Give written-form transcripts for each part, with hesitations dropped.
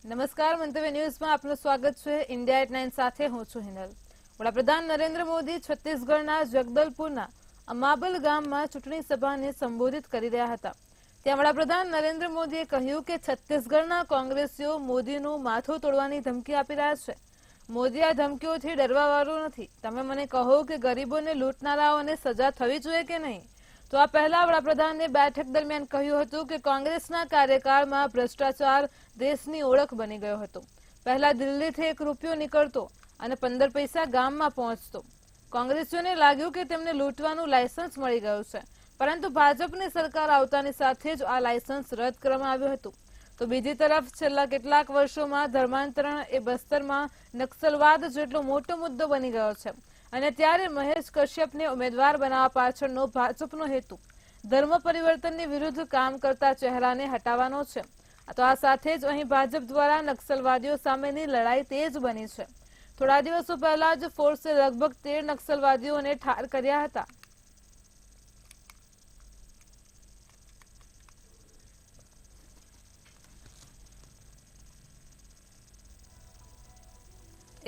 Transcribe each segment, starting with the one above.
નમસ્કાર, મંતવ્ય ન્યૂઝમાં આપનું સ્વાગત છે। ઇન્ડિયા એટ 9 સાથે હું છું હિનલ। વડાપ્રધાન નરેન્દ્ર મોદી છત્તીસગઢના જગદલપુરના અમાબલ ગામમાં ચૂંટણી સભાને સંબોધિત કરી રહ્યા હતા। ત્યાં વડાપ્રધાન નરેન્દ્ર મોદીએ કહ્યું કે છત્તીસગઢના કોંગ્રેસીઓ મોદીનું માથું તોડવાની ધમકી આપી રહ્યા છે। મોદી આ ધમકીઓથી ડરવાવાળો નથી। તમે મને કહો કે ગરીબોને લૂંટનારાઓને સજા થવી જોઈએ કે નહીં? તો આ પહેલા વડાપ્રધાને બેઠક દરમિયાન કહ્યું હતું કે કોંગ્રેસના કાર્યકાળમાં ભ્રષ્ટાચાર દેશની ઓળખ બની ગયો હતો। પહેલા દિલ્હીથી 1 રૂપિયો નીકળતો અને 15 પૈસા ગામમાં પહોંચતો। કોંગ્રેસીઓને લાગ્યું કે તેમને લૂંટવાનું લાયસન્સ મળી ગયું છે, પરંતુ ભાજપની સરકાર આવતાની સાથે જ આ લાયસન્સ રદ કરવામાં આવ્યું હતું। તો બીજી તરફ છેલ્લા કેટલાક વર્ષોમાં ધર્માંતરણ એ બસ્તરમાં નક્સલવાદ જેટલો મોટો મુદ્દો બની ગયો છે, અને ત્યારે મહેશ કશ્યપને ઉમેદવાર બનાવવા પાછળનો ભાજપનો હેતુ ધર્મ પરિવર્તનની વિરુદ્ધ કામ કરતા ચહેરાને હટાવવાનો છે। તો આ સાથે જ અહીં ભાજપ દ્વારા નક્સલવાદીઓ સામેની લડાઈ તેજ બની છે। થોડા દિવસો પહેલા જ ફોર્સે લગભગ 13 નક્સલવાદીઓને ઠાર કર્યા હતા।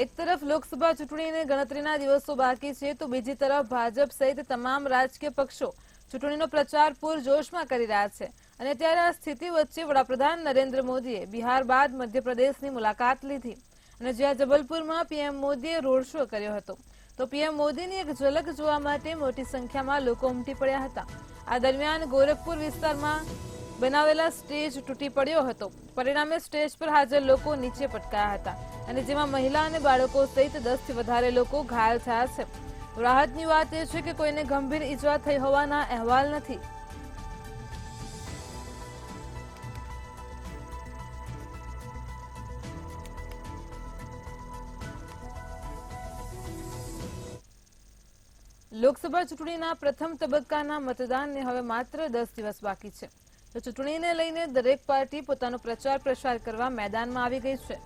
એક તરફ લોકસભા ચૂંટણીને ગણતરીના દિવસો બાકી છે, તો બીજી તરફ ભાજપ સહિત તમામ રાજકીય પક્ષો ચૂંટણીનો પ્રચાર પૂરજોશમાં કરી રહ્યા છે। અને ત્યારે આ સ્થિતિ વચ્ચે વડાપ્રધાન નરેન્દ્ર મોદીએ બિહાર બાદ મધ્યપ્રદેશની મુલાકાત લીધી અને જ્યાં જબલપુરમાં પીએમ મોદીએ રોડ શો કર્યો હતો, તો પીએમ મોદીની એક ઝલક જોવા માટે મોટી સંખ્યામાં લોકો ઉમટી પડ્યા હતા। આ દરમિયાન ગોરખપુર વિસ્તારમાં બનાવેલા સ્ટેજ તૂટી પડ્યો હતો, પરિણામે સ્ટેજ પર હાજર લોકો નીચે પટકાયા હતા, અને જેમાં મહિલા અને બાળકો સહિત 10 થી વધારે લોકો ઘાયલ થયા છે। રાહતની વાત એ છે કે કોઈને ગંભીર ઈજા થઈ હોવાના અહેવાલ નથી। લોકસભા ચૂંટણીના પ્રથમ તબક્કાના મતદાનને હવે માત્ર 10 દિવસ બાકી છે, તો ચૂંટણીને લઈને દરેક પાર્ટી પોતાનો પ્રચાર પ્રસાર કરવા મેદાનમાં આવી ગઈ છે।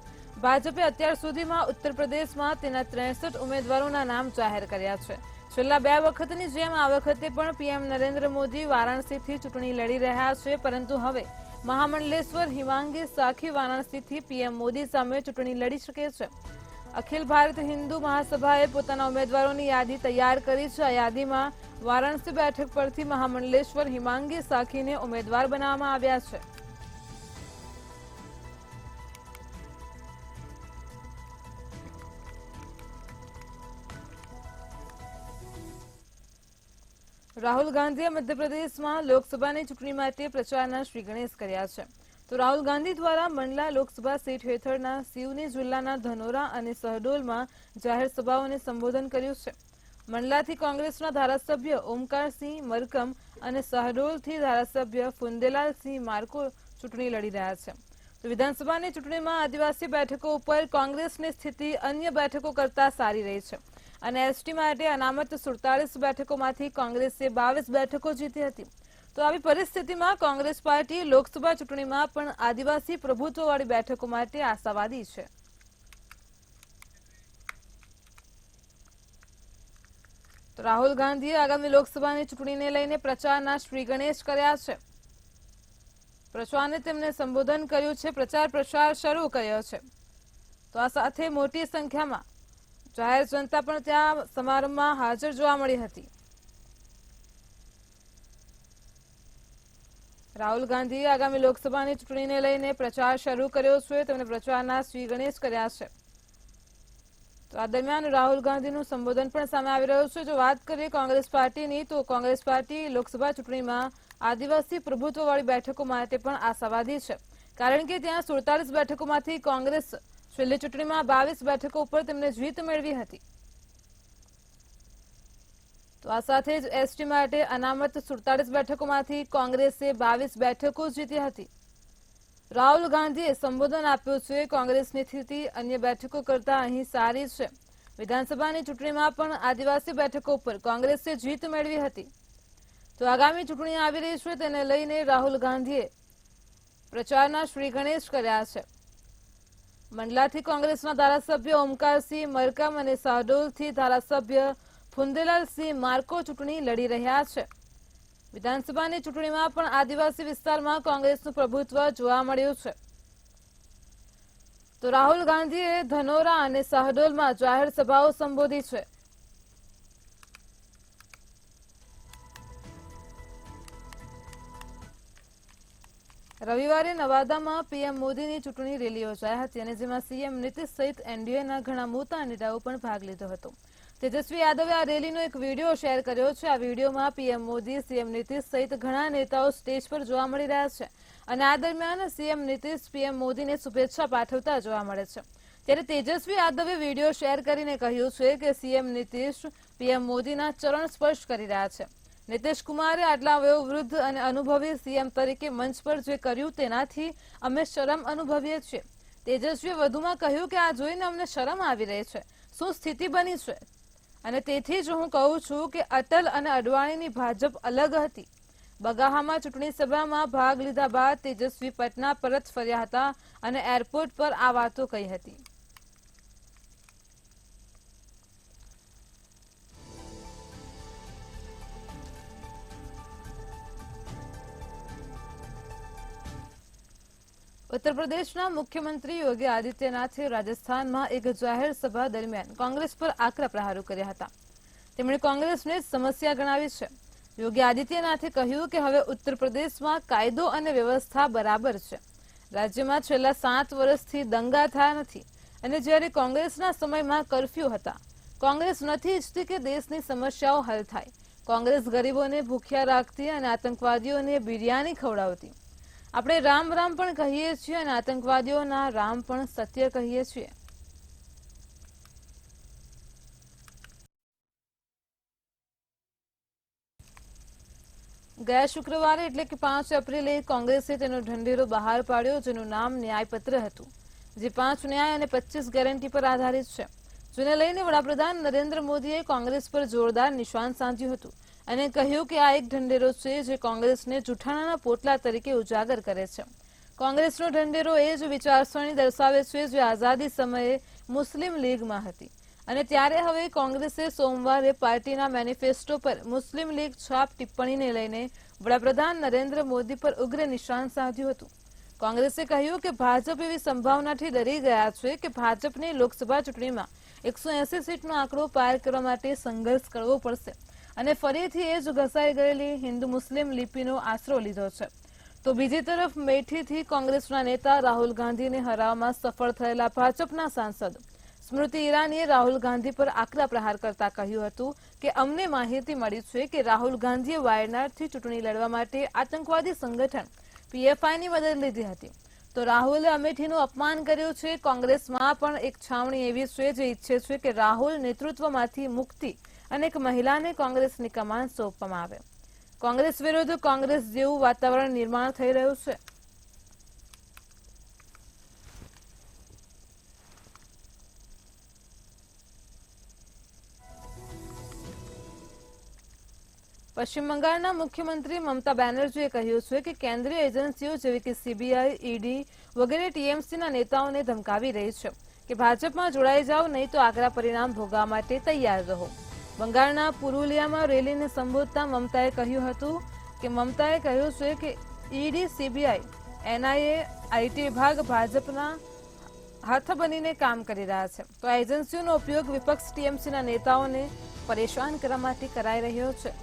ભાજપે અત્યાર સુધીમાં ઉત્તર પ્રદેશમાં તેના 63 ઉમેદવારોના નામ જાહેર કર્યા છે। છેલ્લા 2 વખતની જેમ આ વખતે પણ પીએમ નરેન્દ્ર મોદી વારાણસીથી ચૂંટણી લડી રહ્યા છે, પરંતુ હવે મહામંડલેશ્વર હિમાંગી સાખી વારાણસીથી પીએમ મોદી સામે ચૂંટણી લડી શકે છે। અખિલ ભારત હિન્દુ મહાસભાએ પોતાના ઉમેદવારોની યાદી તૈયાર કરી છે। આ યાદીમાં વારાણસી બેઠક પરથી મહામંડલેશ્વર હિમાંગી સાખીને ઉમેદવાર બનાવવામાં આવ્યા છે। રાહુલ ગાંધીએ મધ્યપ્રદેશમાં લોકસભાની ચૂંટણી માટે પ્રચારના શ્રી ગણેશ કર્યા છે। તો રાહુલ ગાંધી દ્વારા મંડલા લોકસભા સીટ હેઠળના સિવની જિલ્લાના ધનોરા અને શહડોલમાં જાહેર સભાઓને સંબોધન કર્યું છે। મંડલાથી કોંગ્રેસના ધારાસભ્ય ઓમકારસિંહ મરકમ અને શહડોલથી ધારાસભ્ય ફુંદેલાલસિંહ માર્કો ચૂંટણી લડી રહ્યા છે। તો વિધાનસભાની ચૂંટણીમાં આદિવાસી બેઠકો ઉપર કોંગ્રેસની સ્થિતિ અન્ય બેઠકો કરતા સારી રહી છે, અને એસટી માટે અનામત 47 બેઠકોમાંથી કોંગ્રેસે 22 બેઠકો જીતી હતી। તો આવી પરિસ્થિતિમાં કોંગ્રેસ પાર્ટી લોકસભા ચૂંટણીમાં પણ આદિવાસી પ્રભુત્વવાળી બેઠકો માટે આશાવાદી છે। તો રાહુલ ગાંધીએ આગામી લોકસભાની ચૂંટણીને લઈને પ્રચારના શ્રી ગણેશ કર્યા છે। પ્રચારને તેમને સંબોધન કર્યું છે, પ્રચાર પ્રસાર શરૂ કર્યો છે। તો આ સાથે મોટી સંખ્યામાં જાહેર જનતા પણ ત્યાં સમારંભમાં હાજર જોવા મળી હતી। રાહુલ ગાંધીએ આગામી લોકસભાની ચૂંટણીને લઈને પ્રચાર શરૂ કર્યો છે, તેમણે પ્રચારના શ્રી ગણેશ કર્યા છે। તો આ દરમિયાન રાહુલ ગાંધીનું સંબોધન પણ સામે આવી રહ્યું છે। જો વાત કરીએ કોંગ્રેસ પાર્ટીની, તો કોંગ્રેસ પાર્ટી લોકસભા ચૂંટણીમાં આદિવાસી પ્રભુત્વવાળી બેઠકો માટે પણ આશાવાદી છે, કારણ કે ત્યાં 47 બેઠકોમાંથી કોંગ્રેસ છેલ્લી ચૂંટણીમાં 22 બેઠકો ઉપર તેમને જીત મેળવી હતી। તો આ સાથે જ એસટી માટે અનામત 47 બેઠકોમાંથી કોંગ્રેસે 22 બેઠકો જીતી હતી। રાહુલ ગાંધીએ સંબોધન આપ્યું છે, કોંગ્રેસની સ્થિતિ અન્ય બેઠકો કરતા અહીં સારી છે। વિધાનસભાની ચૂંટણીમાં પણ આદિવાસી બેઠકો ઉપર કોંગ્રેસે જીત મેળવી હતી। તો આગામી ચૂંટણી આવી રહી છે, તેને લઈને રાહુલ ગાંધીએ પ્રચારના શ્રી ગણેશ કર્યા છે। મંડલાથી કોંગ્રેસના ધારાસભ્ય ઓમકારસિંહ મરકમ અને શહડોલથી ધારાસભ્ય ફુંદેલાલસિંહ માર્કો ચૂંટણી લડી રહ્યા છે। વિધાનસભાની ચૂંટણીમાં પણ આદિવાસી વિસ્તારમાં કોંગ્રેસનું પ્રભુત્વ જોવા મળ્યું છે। તો રાહુલ ગાંધીએ ધનોરા અને શહડોલમાં જાહેર સભાઓ સંબોધી છે. રવિવારે નવાદામાં પીએમ મોદીની ચૂંટણી રેલી યોજાઈ હતી અને જેમાં સીએમ નીતિશ સહિત એનડીએના ઘણા મોટા નેતાઓ પણ ભાગ લીધો હતો. તેજસ્વી યાદવે આ રેલીનો એક વિડીયો શેર કર્યો છે. આ વિડીયોમાં પીએમ મોદી, સીએમ નીતિશ સહિત ઘણા નેતાઓ સ્ટેજ પર જોવા મળી રહ્યા છે અને આ દરમિયાન સીએમ નીતિશ પીએમ મોદીને શુભેચ્છા પાઠવતા જોવા મળે છે. ત્યારે તેજસ્વી યાદવે વિડીયો શેર કરીને કહ્યું છે કે સીએમ નીતિશ પીએમ મોદીના ચરણ સ્પર્શ કરી રહ્યા છે. નીતિશ કુમારે આટલા વયોવૃદ્ધ અને અનુભવી સીએમ તરીકે મંચ પર જે કર્યું તેનાથી અમે શરમ અનુભવીએ છીએ. તેજસ્વીએ વધુમાં કહ્યું કે આ જોઈને અમને શરમ આવી રહી છે. શું સ્થિતિ બની છે અને તેથી જ હું કહું છું કે અટલ અને અડવાણીની ભાજપ અલગ હતી. બગાહામાં ચૂંટણી સભામાં ભાગ લીધા બાદ તેજસ્વી પટના પરત ફર્યા હતા અને એરપોર્ટ પર આ વાતો કહી હતી. ઉત્તર પ્રદેશના મુખ્યમંત્રી યોગી આદિત્યનાથે રાજસ્થાનમાં એક જાહેર સભા દરમિયાન કોંગ્રેસ પર આકરા પ્રહારો કર્યા હતા. તેમણે કોંગ્રેસને સમસ્યા ગણાવી છે. યોગી આદિત્યનાથે કહ્યું કે હવે ઉત્તર પ્રદેશમાં કાયદો અને વ્યવસ્થા બરાબર છે. રાજ્યમાં છેલ્લા 7 વર્ષથી દંગા થયા નથી અને જ્યારે કોંગ્રેસના સમયમાં કર્ફ્યુ હતા. કોંગ્રેસ નથી ઈચ્છતી કે દેશની સમસ્યાઓ હલ થાય. કોંગ્રેસ ગરીબોને ભૂખ્યા રાખતી અને આતંકવાદીઓને બિરયાની ખવડાવતી. આપણે રામ રામ પણ કહીએ છીએ અને આતંકવાદીઓના રામ પણ સત્ય કહીએ છીએ. ગયા શુક્રવારે એટલે કે 5 એપ્રિલે કોંગ્રેસે તેનો ઢંઢેરો બહાર પાડ્યો જેનું નામ ન્યાયપત્ર હતું, જે 5 ન્યાય અને 25 ગેરંટી પર આધારિત છે. જેને લઈને વડાપ્રધાન નરેન્દ્ર મોદીએ કોંગ્રેસ પર જોરદાર નિશાન સાધ્યું હતું અને કહ્યું કે આ એક ઢંઢેરો છે જે કોંગ્રેસને જૂઠાણાના પોટલા તરીકે ઉજાગર કરે છે. કોંગ્રેસનો ઢંઢેરો એ જ વિચારસરણી દર્શાવે છે જે આઝાદી સમયે મુસ્લિમ લીગમાં હતી અને ત્યારે હવે કોંગ્રેસે સોમવારે પાર્ટીના મેનિફેસ્ટો પર મુસ્લિમ લીગ છાપ ટિપ્પણીને લઈને વડાપ્રધાન નરેન્દ્ર મોદી પર ઉગ્ર નિશાન સાધ્યું હતું. કોંગ્રેસે કહ્યું કે ભાજપ એવી સંભાવનાથી ડરી ગયા છે કે ભાજપને લોકસભા ચૂંટણીમાં 180 સીટનો આંકડો પાર કરવા માટે સંઘર્ષ કરવો પડશે અને ફરીથી એ જ ઘસાઈ ગયેલી હિન્દુ મુસ્લિમ લિપિનો આશરો લીધો છે. તો બીજી તરફ મેઠીથી કોંગ્રેસના નેતા રાહુલ ગાંધીને હરાવવામાં સફળ થયેલા ભાજપના સાંસદ સ્મૃતિ ઈરાનીએ રાહુલ ગાંધી પર આકરા પ્રહાર કરતા કહ્યું હતું કે અમને માહિતી મળી છે કે રાહુલ ગાંધીએ વાયનાડથી ચૂંટણી લડવા માટે આતંકવાદી સંગઠન પીએફઆઈની મદદ લીધી હતી. તો રાહુલે અમેઠીનું અપમાન કર્યું છે. કોંગ્રેસમાં પણ એક છાવણી એવી છે જે ઈચ્છે છે કે રાહુલ નેતૃત્વમાંથી મુક્તિ અને એક મહિલાને કોંગ્રેસની કમાન સોંપવામાં આવે. કોંગ્રેસ વિરુદ્ધ કોંગ્રેસ જેવું વાતાવરણ નિર્માણ થઈ રહ્યું છે. પશ્ચિમ બંગાળના મુખ્યમંત્રી મમતા બેનર્જીએ કહ્યું છે કે કેન્દ્રીય એજન્સીઓ જેવી કે સીબીઆઈ, ઈડી વગેરે ટીએમસીના નેતાઓને ધમકાવી રહી છે કે ભાજપમાં જોડાઈ જાઓ નહીં તો આકરા પરિણામ ભોગવવા માટે તૈયાર રહો. બંગાળના પુરુલિયામાં રેલીને સંબોધતા મમતાએ કહ્યું હતું કે મમતાએ કહ્યું છે કે ઈડી, સીબીઆઈ, એનઆઈએ, આઈટી વિભાગ ભાજપના હાથ બનીને કામ કરી રહ્યા છે. તો આ એજન્સીઓનો ઉપયોગ વિપક્ષ ટીએમસીના નેતાઓને પરેશાન કરવા માટે કરાઈ રહ્યો છે.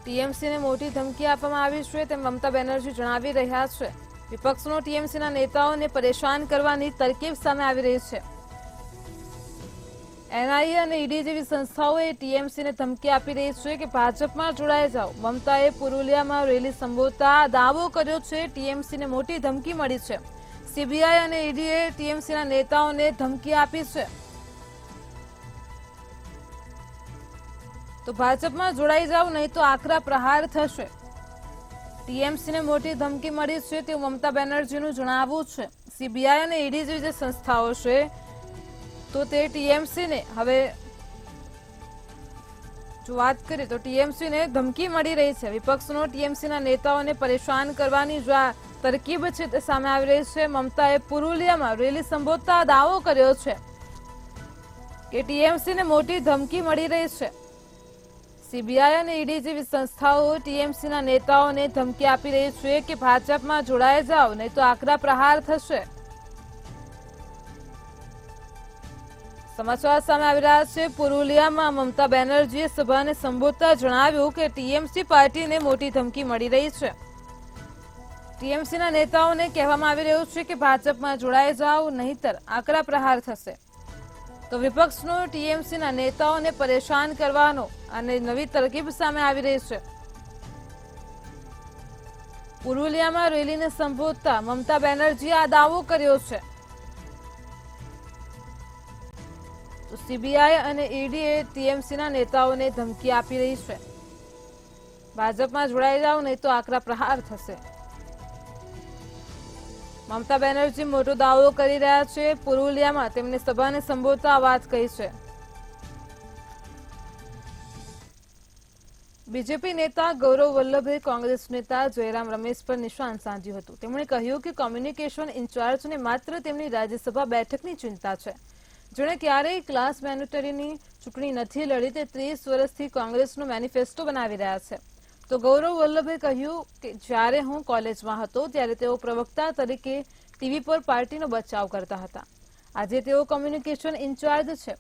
ટીએમસીને મોટી ધમકી આપવામાં આવી છે તેમ મમતા બેનર્જી જણાવી રહ્યા છે. વિપક્ષનો ટીએમસીના નેતાઓને પરેશાન કરવાની તરકીબ સામે આવી રહી છે. એનઆઈએ અને ઈડી જેવી સંસ્થાઓએ ટીએમસીને ધમકી આપી રહી છે કે ભાજપમાં જોડાઈ જાઓ. મમતાએ પુરુલિયામાં રેલી સંબોધતા દાવો કર્યો છે ટીએમસીને મોટી ધમકી મળી છે. સીબીઆઈ અને ઈડીએ ટીએમસીના નેતાઓને ધમકી આપી છે. તો ભાજપમાં જોડાઈ જાવ નહીં તો આકરા પ્રહાર થશે. ટીએમસીને મોટી ધમકી મળી છે તેવું મમતા બેનર્જીનું જણાવવું છે. સીબીઆઈ અને ઈડી જેવી જે સંસ્થાઓ છે તો તે ટીએમસીને હવે જો વાત કરીએ તો ટીએમસીને ધમકી મળી રહી છે. વિપક્ષનો ટીએમસીના નેતાઓને પરેશાન કરવાની જો આ તરકીબ છે તે સામે આવી રહી છે. મમતાએ પુરુલિયામાં રેલી સંબોધતા દાવો કર્યો છે કે ટીએમસીને મોટી ધમકી મળી રહી છે. સીબીઆઈ અને ઈડી જેવી સંસ્થાઓ ટીએમસીના નેતાઓને ધમકી આપી રહી છે કે ભાજપમાં જોડાઈ જાઓ નહીં તો આકરા પ્રહાર થશે। સમાચાર સામે આવી રહ્યા છે। પુરુલિયામાં મમતા બેનર્જીએ સભાને સંબોધતા જણાવ્યું કે ટીએમસી પાર્ટીને મોટી ધમકી મળી રહી છે। ટીએમસીના નેતાઓને કહેવામાં આવી રહ્યું છે કે ભાજપમાં જોડાઈ જાઓ નહીંતર આકરા પ્રહાર થશે। તો વિપક્ષનો ટીએમસીના નેતાઓને પરેશાન કરવાનો અને નવી તરકીબ સામે આવી રહી છે। પુરુલિયામાં રેલીને સંબોધતા મમતા બેનર્જીએ આ દાવો કર્યો છે। તો સીબીઆઈ અને ઈડીએ ટીએમસીના નેતાઓને ધમકી આપી રહી છે, ભાજપમાં જોડાઈ જાઓ નહીં તો આકરા પ્રહાર થશે। મમતા બેનર્જી મોટો દાવો કરી રહ્યા છે। પુરુલિયામાં તેમની સભાને સંબોધતા આ વાત કહી છે। બીજેપી નેતા ગૌરવ વલ્લભે કોંગ્રેસ નેતા જયરામ રમેશ પર નિશાન સાધ્યું હતું। તેમણે કહ્યું કે કોમ્યુનિકેશન ઇન્ચાર્જને માત્ર તેમની રાજ્યસભા બેઠકની ચિંતા છે। જેણે ક્યારેય ક્લાસ મેન્ડેટરીની ચૂંટણી નથી લડી તે 30 વર્ષથી કોંગ્રેસનો મેનિફેસ્ટો બનાવી રહ્યા છે। તો ગૌરવ વલ્લભે કહ્યું કે જ્યારે હું કોલેજમાં હતો ત્યારે તેઓ પ્રવક્તા તરીકે ટીવી પર પાર્ટીનો બચાવ કરતા હતા। આજે તેઓ કોમ્યુનિકેશન ઇન્ચાર્જ છે।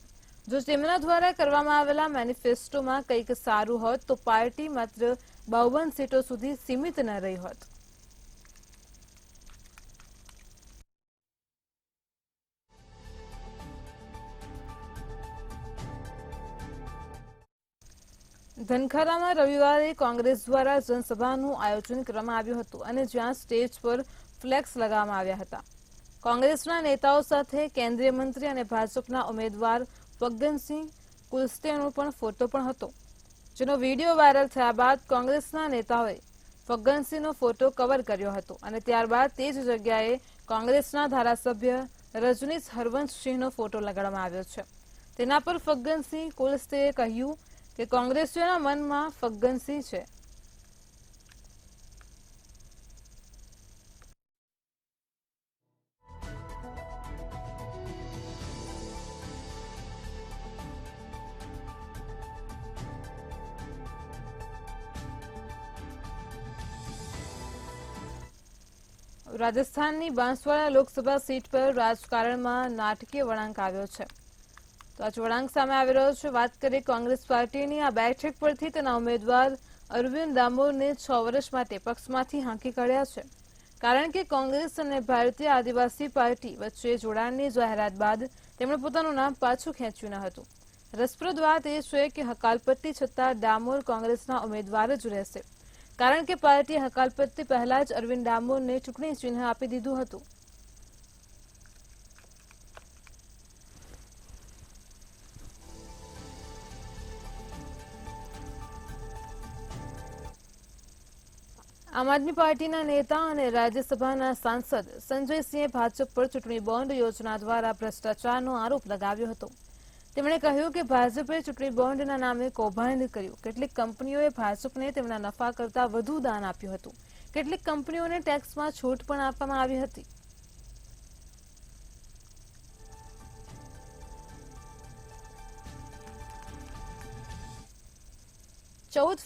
જો તેમના દ્વારા કરવામાં આવેલા મેનિફેસ્ટોમાં કંઈક સારું હોત તો પાર્ટી માત્ર 52 સીટો સુધી સીમિત ન રહી હોત। ધનખરામાં રવિવારે કોંગ્રેસ દ્વારા જનસભાનું આયોજન કરવામાં આવ્યું હતું અને જ્યાં સ્ટેજ પર ફ્લેક્સ લગાવવામાં આવ્યા હતા। કોંગ્રેસના નેતાઓ સાથે કેન્દ્રીય મંત્રી અને ભાજપના ઉમેદવાર ફગ્ગનસિંહ કુલસ્તેનો પણ ફોટો પણ હતો, જેનો વિડીયો વાયરલ થયા બાદ કોંગ્રેસના નેતાઓએ ફગ્ગનસિંહનો ફોટો કવર કર્યો હતો અને ત્યારબાદ તે જ જગ્યાએ કોંગ્રેસના ધારાસભ્ય રજનીશ હરવંશસિંહનો ફોટો લગાડવામાં આવ્યો છે। તેના પર ફગ્ગનસિંહ કુલસ્તેએ કહ્યું કે કોંગ્રેસીઓના મનમાં ફગ્ગનસિંહ છે। રાજસ્થાનની બાંસવાડા લોકસભા સીટ પર રાજકારણમાં નાટકીય વળાંક આવ્યો છે। તો આ વળાંક સામે આવી રહ્યો છે। વાત કરીએ કોંગ્રેસ પાર્ટીની આ બેઠક પરથી તેના ઉમેદવાર અરવિંદ દામોરને 6 વર્ષ માટે પક્ષમાંથી હાંકી કાઢ્યા છે, કારણ કે કોંગ્રેસ અને ભારતીય આદિવાસી પાર્ટી વચ્ચે જોડાણની જાહેરાત બાદ તેમણે પોતાનું નામ પાછું ખેંચ્યું ન હતું। રસપ્રદ વાત એ છે કે હકાલપટ્ટી છતાં ડામોર કોંગ્રેસના ઉમેદવાર જ રહેશે, કારણ કે પાર્ટીએ હકાલપટ્ટી પહેલા જ અરવિંદ ડામોરને ચૂંટણી ચિહ્ન આપી દીધું હતું। આમ આદમી પાર્ટીના નેતા અને રાજ્યસભાના સાંસદ સંજયસિંહે ભાજપ પર ચૂંટણી બોન્ડ યોજના દ્વારા ભ્રષ્ટાચારનો આરોપ લગાવ્યો હતો। તેમણે કહ્યું કે ભાજપે ચૂંટણી બોન્ડના નામે કૌભાંડ કર્યું। કેટલીક કંપનીઓએ ભાજપને તેમના નફા કરતાં વધુ દાન આપ્યું હતું। કેટલીક કંપનીઓને ટેક્સમાં છૂટ પણ આપવામાં આવી હતી।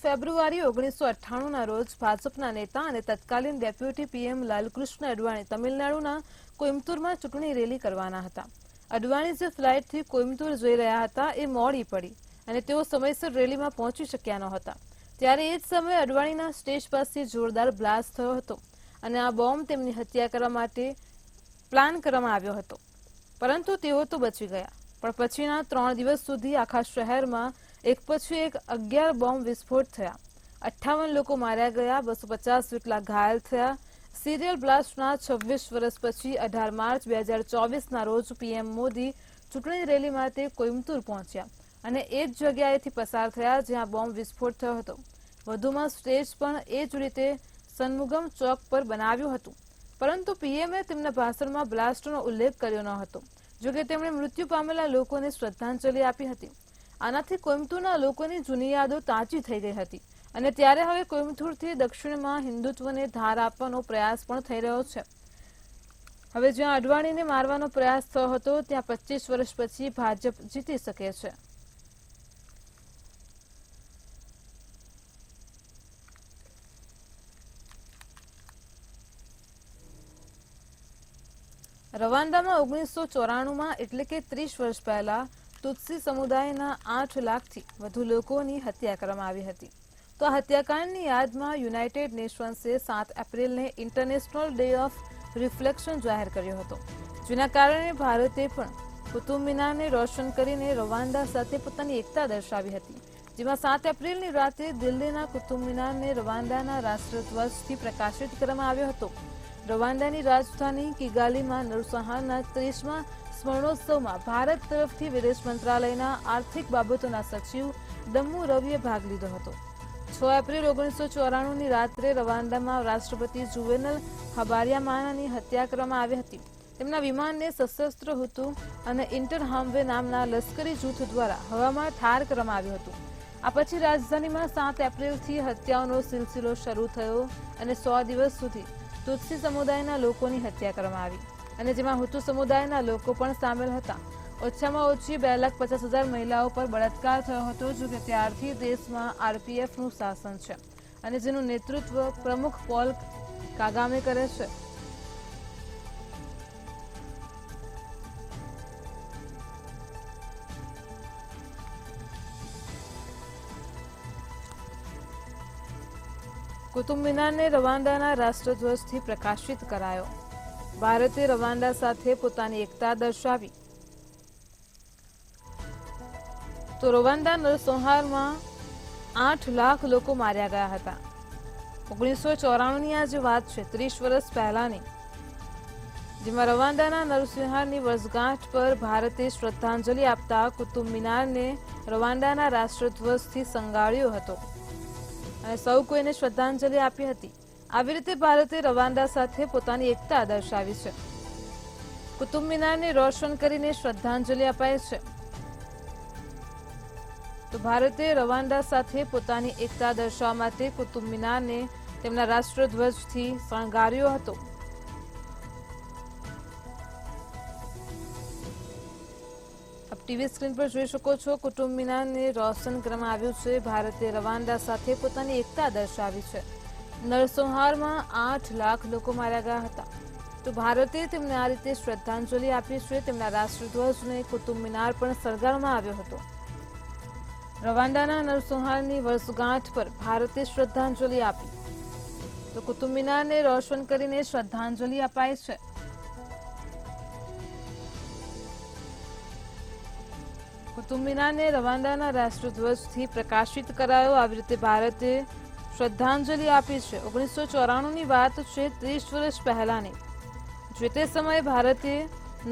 ફેબ્રુઆરી 1998ના રોજ ભાજપના નેતા અને તત્કાલીન ડેપ્યુટી પીએમ લાલકૃષ્ણ અડવાણી તમિલનાડુના કોઇમ્બતુરમાં ચૂંટણી રેલી કરવાના હતા। અડવાણી જે ફ્લાઇટથી કોઇમ્બતુર જઈ રહ્યા હતા એ મોડી પડી અને તેઓ સમયસર રેલીમાં પહોંચી શક્યા ન હતા। ત્યારે એ જ સમયે અડવાણીના સ્ટેજ પાસે જોરદાર બ્લાસ્ટ થયો હતો અને આ બોમ્બ તેમની હત્યા કરવા માટે પ્લાન કરવામાં આવ્યો હતો, પરંતુ તેઓ તો બચી ગયા। પણ પછીના 3 દિવસ સુધી આખા શહેરમાં એક પછી એક 11 બોમ્બ વિસ્ફોટ થયા। 58 લોકો માર્યા ગયા, 250 જેટલા ઘાયલ થયા। સિરિયલ બ્લાસ્ટના 26 વર્ષ પછી 18 માર્ચ 2024ના રોજ પીએમ મોદી ચૂંટણી રેલી માટે કોઇમ્બતુર પહોંચ્યા અને એ જ જગ્યાએથી પસાર થયા જ્યાં બોમ્બ વિસ્ફોટ થયો હતો। વધુમાં સ્ટેજ પણ એ જ રીતે સન્મુગમ ચોક પર બનાવ્યું હતું, પરંતુ પીએમએ તેમના ભાષણમાં બ્લાસ્ટનો ઉલ્લેખ કર્યો ન હતો। જોકે તેમણે મૃત્યુ પામેલા લોકોને શ્રદ્ધાંજલિ આપી હતી। આનાથી કોઇમ્બતુરના લોકોની જૂની યાદો તાજી થઈ ગઈ હતી અને ત્યારે હવે કોઇમ્બતુરથી દક્ષિણમાં હિન્દુત્વને ધાર આપવાનો પ્રયાસ પણ થઈ રહ્યો છે। હવે જ્યાં અડવાણીને મારવાનો પ્રયાસ થયો હતો ત્યાં 25 વર્ષ પછી ભાજપ જીતી શકે છે। રવાંડામાં 1994માં એટલે કે 30 વર્ષ પહેલા તુત્સી સમુદાયના 8 લાખથી વધુ લોકોની હત્યા કરવામાં આવી હતી. તો આ હત્યાકાંડની યાદમાં યુનાઇટેડ નેશન્સે 7 એપ્રિલને ઇન્ટરનેશનલ ડે ઓફ રિફ્લેક્શન જાહેર કર્યો હતો, જેના કારણે ભારતે પણ કુતુબ મિનારને રોશન કરીને રવાંડા સાથે પોતાની એકતા દર્શાવી હતી. જેમાં 7 એપ્રિલની રાતે દિલ્હીના કુતુબ મિનારને રવાંડાના રાષ્ટ્રધ્વજથી પ્રકાશિત કરવામાં આવ્યો હતો. રવાંડાની રાજધાની કિગાલીમાં નરસંહારના 30મા સ્મરણોત્સવમાં ભારત તરફથી વિદેશ મંત્રાલયના આર્થિક બાબતોના સચિવ દમ્મુ રવિએ ભાગ લીધો હતો. 6 એપ્રિલ 1994ની રાત્રે રવાંડામાં રાષ્ટ્રપતિ જુવેનલ હબારિયામાનાની હત્યા કરવામાં આવી હતી. તેમના વિમાનને સશસ્ત્ર હુતુ અને ઇન્ટરહામ્વે નામના લશ્કરી જૂથ દ્વારા હવામાં ઠાર કરવામાં આવ્યું હતું. આ પછી રાજધાનીમાં 7 એપ્રિલથી હત્યાઓનો સિલસિલો શરૂ થયો અને 100 દિવસ સુધી તુત્સી સમુદાયના લોકોની હત્યા કરવામાં આવી અને જેમાં હુતુ સમુદાયના લોકો પણ સામેલ હતા. ઓછામાં ઓછી 2,50,000 મહિલાઓ પર બળાત્કાર થયો હતો. જો કે ત્યારથી દેશમાં આરપીએફનું શાસન છે અને જેનું નેતૃત્વ પ્રમુખ પોલ કાગામે કરે છે. કુતુબ મિનારને રવાંડાના રાષ્ટ્રધ્વજથી પ્રકાશિત કરાયો. ભારતે રવાંડા સાથે પોતાની એકતા દર્શાવી. તો રવાંડા નરસંહારમાં 8 લાખ લોકો માર્યા ગયા હતા. 1994ની આ જે વાત છે, 30 વર્ષ પહેલાની, જેમાં રવાંડાના નરસંહારની વર્ષગાંઠ પર ભારતે શ્રદ્ધાંજલિ આપતા કુતુબ મિનારને રવાંડાના રાષ્ટ્રધ્વજથી શણગાર્યો હતો અને સૌ કોઈને શ્રદ્ધાંજલિ આપી હતી. આવી રીતે ભારતે રવાંડા સાથે પોતાની એકતા દર્શાવી છે. કુતુબ મિનારને રોશન કરીને શ્રદ્ધાંજલિ અપાય છે. તો ભારતે રવાંડા સાથે પોતાની એકતા દર્શાવવા માટે કુતુબ મિનારને તેમના રાષ્ટ્રધ્વજથી શણગાર્યો હતો. આપ ટીવી સ્ક્રીન પર જોઈ શકો છો, કુતુબ મિનારને રોશન કરવામાં આવ્યું છે. ભારતે રવાંડા સાથે પોતાની એકતા દર્શાવી છે. નરસંહારમાં 8 લાખ લોકો માર્યા ગયા હતા. તો ભારતે તેમને આ રીતે શ્રદ્ધાંજલિ આપી છે. તેમના રાષ્ટ્રધ્વજને કુતુબ મિનાર પણ સળગાવવામાં આવ્યો હતો. રવાંડાના નરસંહારની વર્ષગાંઠ પર ભારતે શ્રદ્ધાંજલિ આપી. તો કુતુબ મિનારને રોશન કરીને શ્રદ્ધાંજલિ અપાય છે. કુતુબ મિનારને રવાંડાના રાષ્ટ્રધ્વજથી પ્રકાશિત કરાયો. આવી રીતે ભારતે શ્રદ્ધાંજલિ આપી છે. 1994ની વાત છે, 30 વર્ષ પહેલાની. જે તે સમયે ભારતે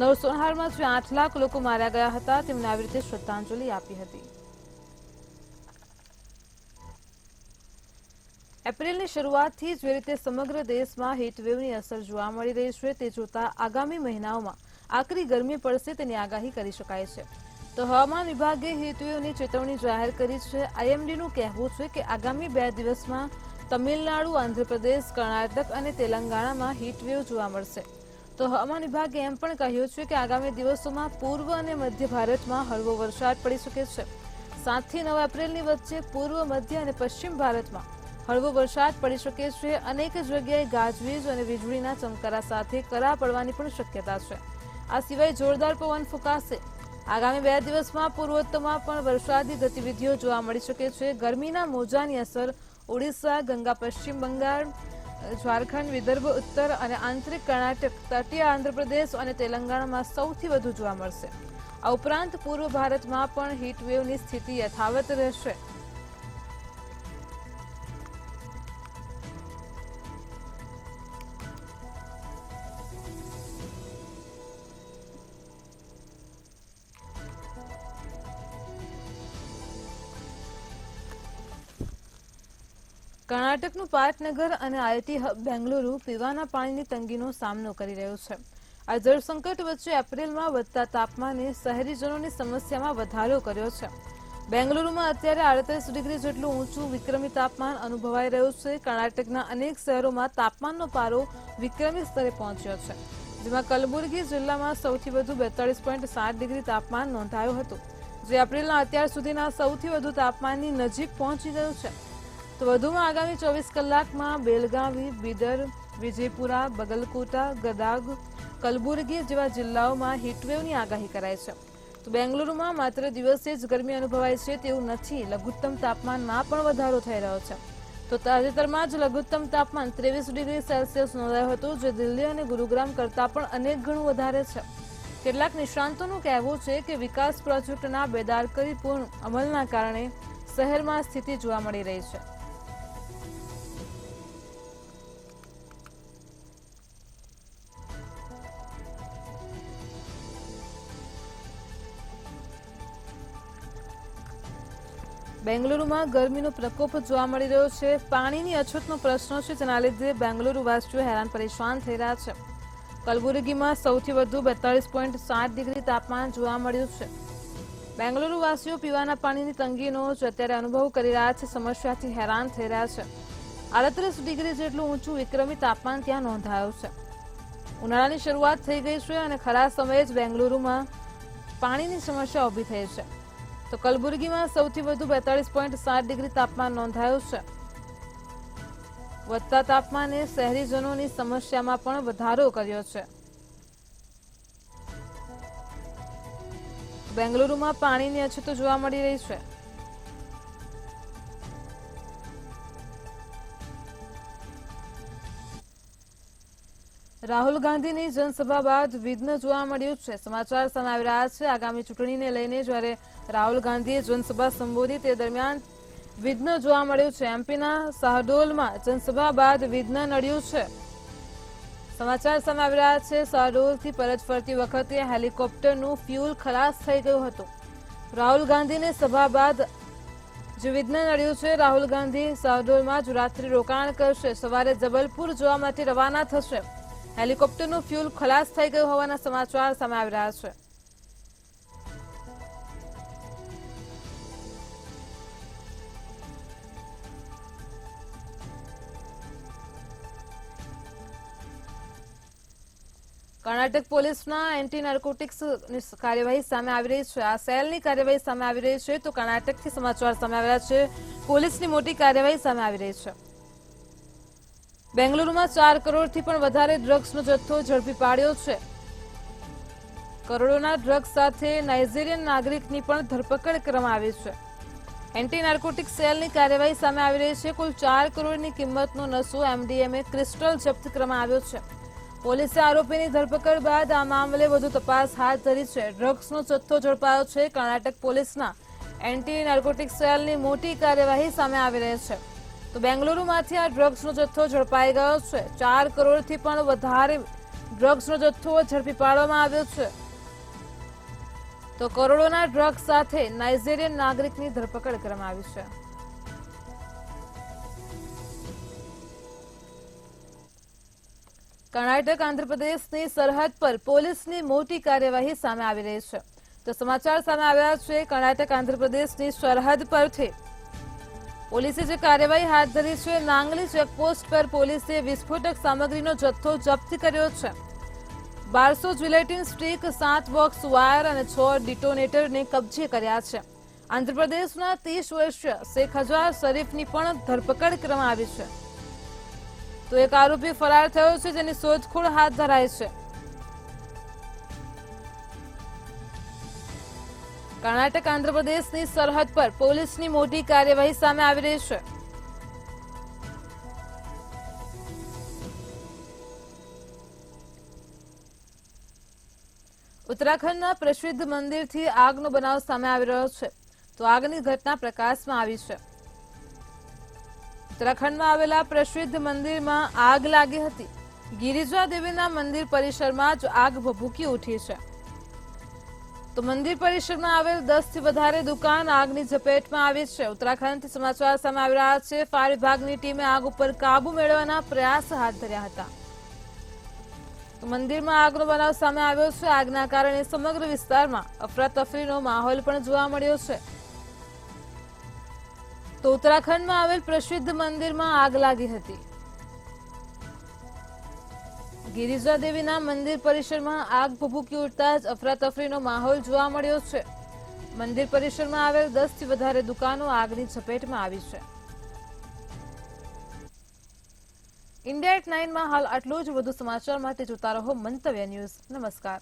નરસંહારમાં જે 8 લાખ લોકો માર્યા ગયા હતા તેમને આવી રીતે શ્રદ્ધાંજલિ આપી હતી. એપ્રિલની શરૂઆતથી જે રીતે સમગ્ર દેશમાં હીટવેવની અસર જોવા મળી રહી છે, તે જોતા આગામી મહિનાઓમાં આકરી ગરમી પડશે તેની આગાહી કરી શકાય છે. તો હવામાન વિભાગે હીટવેવની ચેતવણી જાહેર કરી છે. આઈએમડીનું કહેવું છે કે આગામી 2 દિવસમાં તમિલનાડુ, આંધ્રપ્રદેશ, કર્ણાટક અને તેલંગાણામાં હીટવેવ જોવા મળશે. તો હવામાન વિભાગે એમ પણ કહ્યું છે કે આગામી દિવસોમાં પૂર્વ અને મધ્ય ભારતમાં હળવો વરસાદ પડી શકે છે. 7 થી 9 એપ્રિલની વચ્ચે પૂર્વ, મધ્ય અને પશ્ચિમ ભારતમાં હળવો વરસાદ પડી શકે છે. અનેક જગ્યાએ ગાજવીજ અને વીજળીના ચમકારા સાથે કરા પડવાની પણ શક્યતા છે. આ સિવાય જોરદાર પવન ફૂંકાશે. આગામી 2 દિવસમાં પૂર્વોત્તરમાં પણ વરસાદી ગતિવિધિઓ જોવા મળી શકે છે. ગરમીના મોજાની અસર ઓડિશા, ગંગા પશ્ચિમ બંગાળ, ઝારખંડ, વિદર્ભ, ઉત્તર અને આંતરિક કર્ણાટક, તટીય આંધ્રપ્રદેશ અને તેલંગાણામાં સૌથી વધુ જોવા મળશે. આ ઉપરાંત પૂર્વ ભારતમાં પણ હીટવેવની સ્થિતિ યથાવત રહેશે. કર્ણાટકનું પાટનગર અને આઈટી હબ બેંગલુરુ પીવાના પાણીની તંગીનો સામનો કરી રહ્યું છે. આ જળસંકટ વચ્ચે એપ્રિલમાં વધતા તાપમાને શહેરીજનોની સમસ્યામાં વધારો કર્યો છે. બેંગલુરુમાં અત્યારે 38 ડિગ્રી જેટલું ઊંચું વિક્રમી તાપમાન અનુભવાઈ રહ્યું છે. કર્ણાટકના અનેક શહેરોમાં તાપમાનનો પારો વિક્રમી સ્તરે પહોંચ્યો છે, જેમાં કલબુર્ગી જિલ્લામાં સૌથી વધુ 42.7 ડિગ્રી તાપમાન નોંધાયું હતું, જે એપ્રિલના અત્યાર સુધીના સૌથી વધુ તાપમાનની નજીક પહોંચી ગયું છે. તો વધુમાં આગામી 24 કલાકમાં બેલગાવી, બીદર, વિજયપુરા, બગલકોટા, ગદાગ, કલબુર્ગી જેવા જિલ્લાઓમાં હીટવેવની આગાહી કરાઈ છે. તો બેંગલુરુમાં માત્ર દિવસે જ ગરમી અનુભવાય છે તેવું નથી, લઘુત્તમ તાપમાનમાં પણ વધારો થઈ રહ્યો છે. તો તાજેતરમાં જ લઘુત્તમ તાપમાન 23 ડિગ્રી સેલ્સિયસ નોંધાયું હતું, જે દિલ્હી અને ગુરુગ્રામ કરતાં પણ અનેક ગણું વધારે છે. કેટલાક નિષ્ણાંતોનું કહેવું છે કે વિકાસ પ્રોજેક્ટના બેદરકારીપૂર્ણ અમલના કારણે શહેરમાં સ્થિતિ જોવા મળી રહી છે. બેંગલુરુમાં ગરમીનો પ્રકોપ જોવા મળી રહ્યો છે. પાણીની અછતનો પ્રશ્ન છે, જેના લીધે બેંગલુરુ વાસીઓ હેરાન પરેશાન થઈ રહ્યા છે. કલબુર્ગીમાં સૌથી વધુ 42.7 ડિગ્રી તાપમાન જોવા મળ્યું છે. બેંગલુરુ વાસીઓ પીવાના પાણીની તંગીનો જ અત્યારે અનુભવ કરી રહ્યા છે, સમસ્યાથી હેરાન થઈ રહ્યા છે. 38 ડિગ્રી જેટલું ઊંચું વિક્રમી તાપમાન ત્યાં નોંધાયું છે. ઉનાળાની શરૂઆત થઈ ગઈ છે અને ખરા સમયે જ બેંગલુરુમાં પાણીની સમસ્યા ઊભી થઈ છે. તો કલબુર્ગીમાં સૌથી વધુ 42.7 ડિગ્રી તાપમાન નોંધાયું છે. વધતા તાપમાને શહેરીજનોની સમસ્યામાં પણ વધારો કર્યો છે. બેંગલુરુમાં પાણીની અછત જોવા મળી રહી છે. રાહુલ ગાંધીની જનસભા બાદ વિઘ્ન જોવા મળ્યું છે. સમાચાર સામે આવી રહ્યા છે. આગામી ચૂંટણીને લઈને જ્યારે રાહુલ ગાંધીએ જનસભા સંબોધી તે દરમિયાન વિઘ્ન જોવા મળ્યું છે. એમપીના શાહડોલમાં જનસભા બાદ વિઘ્ન નડ્યું છે. સમાચાર સામે આવી રહ્યા છે. શાહડોલથી પરત ફરતી વખતે હેલિકોપ્ટરનું ફ્યુલ ખલાસ થઈ ગયું હતું. રાહુલ ગાંધીને સભા બાદ જે વિઘ્ન નડ્યું છે. રાહુલ ગાંધી શાહડોલમાં જ રાત્રિ રોકાણ કરશે. સવારે જબલપુર જવા માટે રવાના થશે. હેલિકોપ્ટરનું ફ્યુલ ખલાસ થઈ ગયું હોવાના સમાચાર સામે આવી રહ્યા છે. કર્ણાટક પોલીસના એન્ટી નાર્કોટિક્સ કાર્યવાહી સામે આવી રહી છે. આ સેલની કાર્યવાહી સામે આવી રહી છે. તો કર્ણાટકથી સમાચાર સામે આવી રહ્યા છે. પોલીસની મોટી કાર્યવાહી સામે આવી રહી છે. બેંગલુરુમાં 4 કરોડથી પણ વધારે ડ્રગ્સનો જથ્થો ઝડપી પાડ્યો છે. કરોડોના ડ્રગ્સ સાથે નાઇજીરિયન નાગરિકની પણ ધરપકડ કરવામાં આવી છે. એન્ટી નાર્કોટિક સેલની કાર્યવાહી સામે આવી રહી છે. કુલ 4 કરોડની કિંમતનો નશો MDMA ક્રિસ્ટલ જપ્ત કરવામાં આવ્યો છે. પોલીસે આરોપીની ધરપકડ બાદ આ મામલે વધુ તપાસ હાથ ધરી છે. ડ્રગ્સનો જથ્થો ઝડપાયો છે. કર્ણાટક પોલીસના એન્ટી નાર્કોટિક સેલની મોટી કાર્યવાહી સામે આવી રહી છે. તો બેંગલુરુમાંથી આ ડ્રગ્સનો જથ્થો ઝડપાઈ ગયો છે. 4 કરોડથી પણ વધારે ડ્રગ્સનો જથ્થો ઝડપી પાડવામાં આવ્યો છે. તો કરોડોના ડ્રગ્સ સાથે નાઇજીરિયન નાગરિકની ધરપકડ કરવામાં આવી છે. કર્ણાટક આંધ્રપ્રદેશની સરહદ પર પોલીસની મોટી કાર્યવાહી સામે આવી રહી છે. તો સમાચાર સામે આવ્યા છે. કર્ણાટક આંધ્રપ્રદેશની સરહદ પરથી પોલીસે જે કાર્યવાહી હાથ ધરી છે. નાંગલી ચેકપોસ્ટ પર પોલીસે વિસ્ફોટક સામગ્રીનો જથ્થો જપ્ત કર્યો છે. 1200 જિલેટિન સ્ટીક, 7 બોક્સ વાયર અને 6 ડિટોનેટરને કબજે કર્યા છે. આંધ્રપ્રદેશના 30 વર્ષીય શેખ હજાર શરીફની પણ ધરપકડ કરવામાં આવી છે. તો એક આરોપી ફરાર થયો છે, જેની શોધખોળ હાથ ધરાઈ છે. કર્ણાટક આંધ્રપ્રદેશની સરહદ પર પોલીસની મોટી કાર્યવાહી સામે આવી રહી છે. ઉત્તરાખંડના પ્રસિદ્ધ મંદિરથી આગનો બનાવ સામે આવી રહ્યો છે. તો આગની ઘટના પ્રકાશમાં આવી છે. ઉત્તરાખંડમાં આવેલા પ્રસિદ્ધ મંદિરમાં આગ લાગી હતી. ગિરિજા દેવીના મંદિર પરિસરમાં જ આગ ભભૂકી ઉઠી છે. તો મંદિર પરિસરમાં આવેલ 10 થી વધારે દુકાન આગની ઝપેટમાં આવી છે. ઉત્તરાખંડથી સમાચાર સામે આવી રહ્યા છે. ફાયર વિભાગની ટીમે આગ ઉપર કાબુ મેળવવાના પ્રયાસ હાથ ધર્યા હતા. તો મંદિરમાં આગનો બનાવ સામે આવ્યો છે. આગના કારણે સમગ્ર વિસ્તારમાં અફરાતફરીનો માહોલ પણ જોવા મળ્યો છે. તો ઉત્તરાખંડમાં આવેલ પ્રસિદ્ધ મંદિરમાં આગ લાગી હતી. ગિરિજા દેવીના મંદિર પરિસરમાં આગ ભભૂકી ઉઠતા જ અફરાતફરીનો માહોલ જોવા મળ્યો છે. મંદિર પરિસરમાં આવેલ 10 થી વધારે દુકાનો આગની ઝપેટમાં આવી છે. ઇન્ડિયા એટ 9 માં હાલ આટલું જ. વધુ સમાચાર માટે જોતા રહો મંતવ્ય ન્યૂઝ. નમસ્કાર.